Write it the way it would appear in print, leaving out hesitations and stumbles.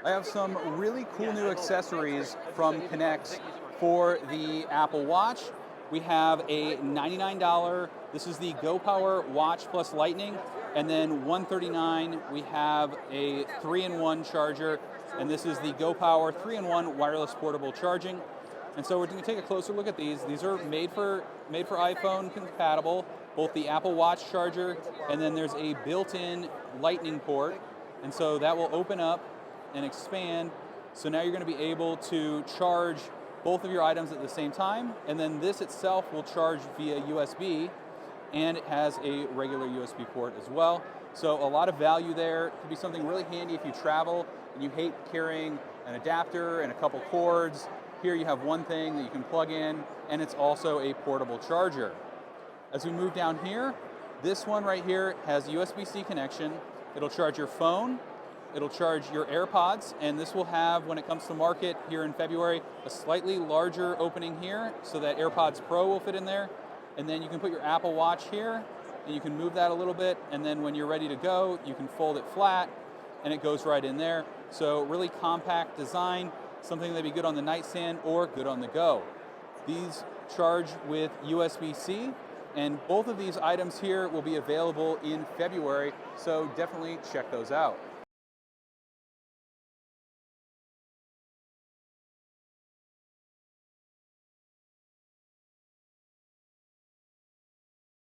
I have some really cool new accessories from Kanex for the Apple Watch. We have a $99, this is the Gopower Watch Plus Lightning, and then $139 we have a 3-in-1 charger, and this is the Gopower 3-in-1 wireless portable charging. And so we're going to take a closer look at these. These are made for iPhone compatible, both the Apple Watch charger, and then there's a built-in lightning port, and so that will open up and expand. So now you're going to be able to charge both of your items at the same time, and then this itself will charge via USB, and it has a regular USB port as well. So a lot of value there. Could be something really handy if you travel and you hate carrying an adapter and a couple cords. Here you have one thing that you can plug in, and it's also a portable charger. As we move down here, this one right here has USB-C connection. It'll charge your phone, it'll charge your AirPods, and this will have, when it comes to market here in February, a slightly larger opening here so that AirPods Pro will fit in there. And then you can put your Apple Watch here, and you can move that a little bit, and then when you're ready to go, you can fold it flat, and it goes right in there. So really compact design, something that'd be good on the nightstand or good on the go. These charge with USB-C, and both of these items here will be available in February, so definitely check those out.